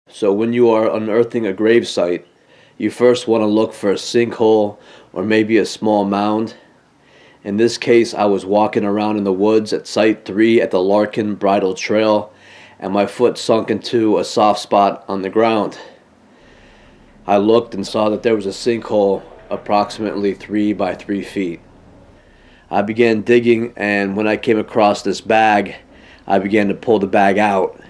So when you are unearthing a grave site, you first want to look for a sinkhole or maybe a small mound. In this case, I was walking around in the woods at Site 3 at the Larkin Bridle Trail, and my foot sunk into a soft spot on the ground. I looked and saw that there was a sinkhole approximately 3 by 3 feet. I began digging, and when I came across this bag, I began to pull the bag out.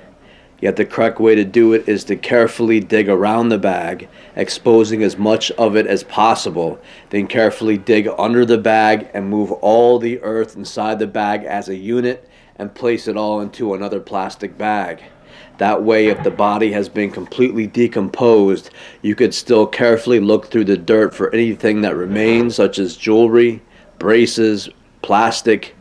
Yet the correct way to do it is to carefully dig around the bag, exposing as much of it as possible, then carefully dig under the bag and move all the earth inside the bag as a unit and place it all into another plastic bag. That way, if the body has been completely decomposed, you could still carefully look through the dirt for anything that remains, such as jewelry, braces, plastic.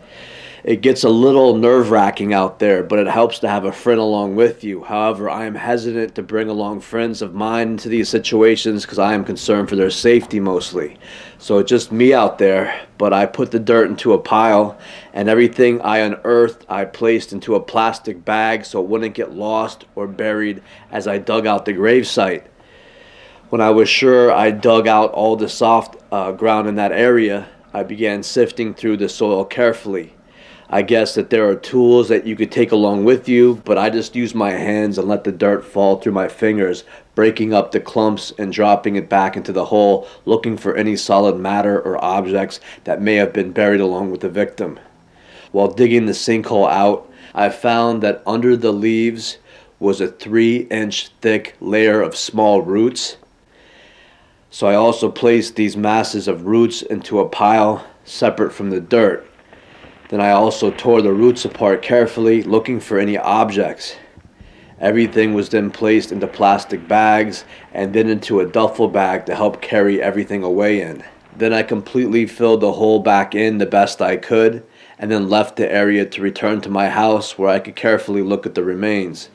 It gets a little nerve-wracking out there, but it helps to have a friend along with you. However, I am hesitant to bring along friends of mine into these situations because I am concerned for their safety mostly. So it's just me out there, but I put the dirt into a pile, and everything I unearthed I placed into a plastic bag so it wouldn't get lost or buried as I dug out the grave site. When I was sure I dug out all the soft ground in that area, I began sifting through the soil carefully. I guess that there are tools that you could take along with you, but I just use my hands and let the dirt fall through my fingers, breaking up the clumps and dropping it back into the hole, looking for any solid matter or objects that may have been buried along with the victim. While digging the sinkhole out, I found that under the leaves was a 3-inch thick layer of small roots. So I also placed these masses of roots into a pile separate from the dirt. Then I also tore the roots apart carefully, looking for any objects. Everything was then placed into plastic bags and then into a duffel bag to help carry everything away in. Then I completely filled the hole back in the best I could, and then left the area to return to my house where I could carefully look at the remains.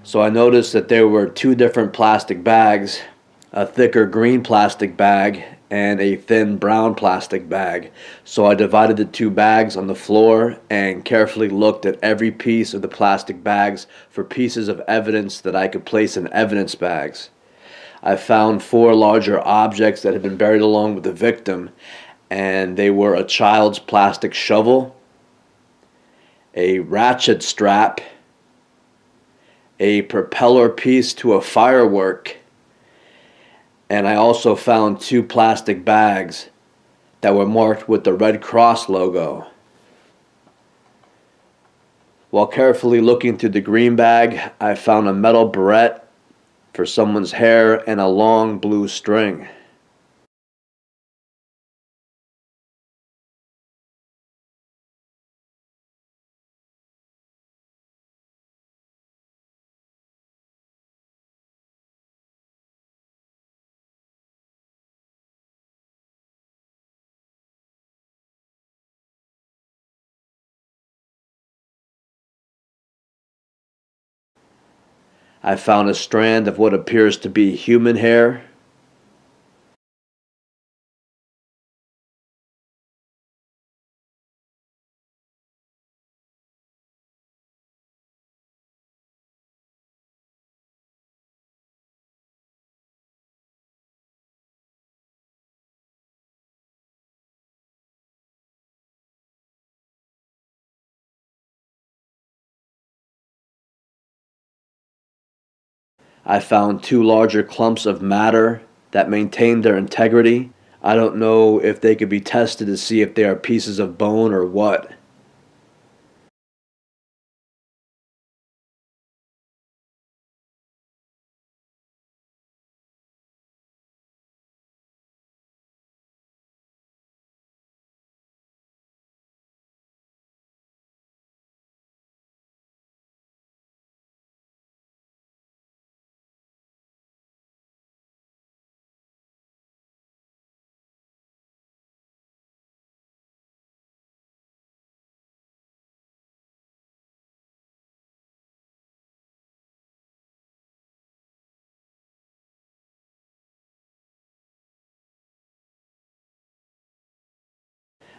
So I noticed that there were 2 different plastic bags, a thicker green plastic bag and a thin brown plastic bag. So I divided the 2 bags on the floor and carefully looked at every piece of the plastic bags for pieces of evidence that I could place in evidence bags. I found 4 larger objects that had been buried along with the victim, and they were a child's plastic shovel, a ratchet strap, a propeller piece to a firework, and I also found 2 plastic bags that were marked with the Red Cross logo. While carefully looking through the green bag, I found a metal barrette for someone's hair and a long blue string. I found a strand of what appears to be human hair. I found 2 larger clumps of matter that maintained their integrity. I don't know if they could be tested to see if they are pieces of bone or what.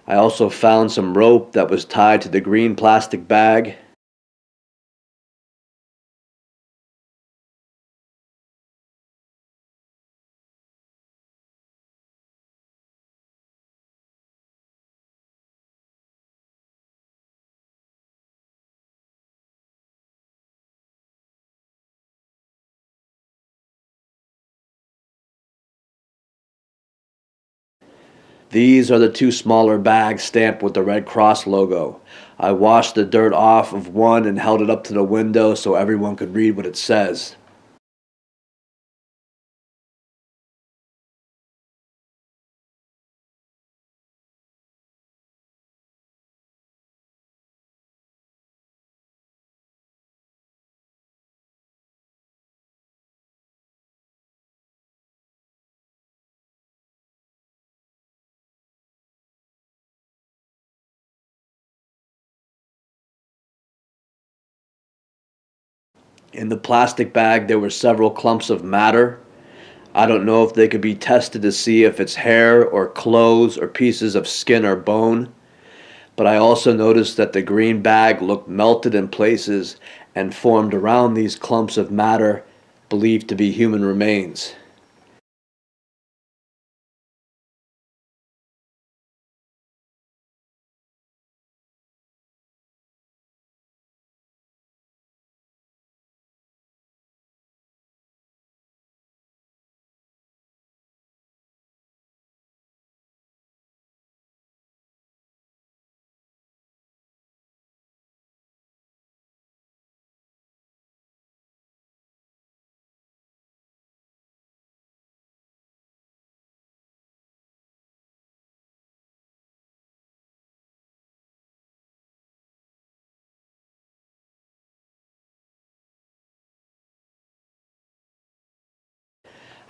I also found some rope that was tied to the green plastic bag. These are the two smaller bags stamped with the Red Cross logo. I washed the dirt off of one and held it up to the window so everyone could read what it says. In the plastic bag there were several clumps of matter. I don't know if they could be tested to see if it's hair or clothes or pieces of skin or bone, but I also noticed that the green bag looked melted in places and formed around these clumps of matter believed to be human remains.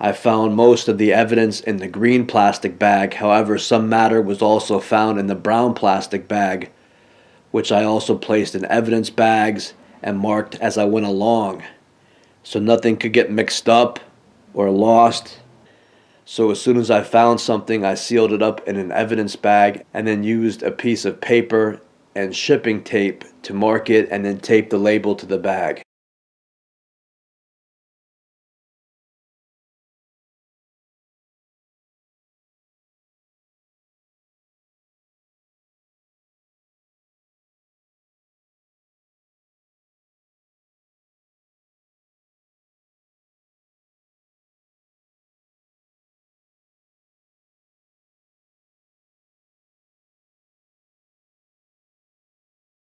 I found most of the evidence in the green plastic bag, however, some matter was also found in the brown plastic bag, which I also placed in evidence bags and marked as I went along, so nothing could get mixed up or lost. So as soon as I found something, I sealed it up in an evidence bag and then used a piece of paper and shipping tape to mark it and then tape the label to the bag.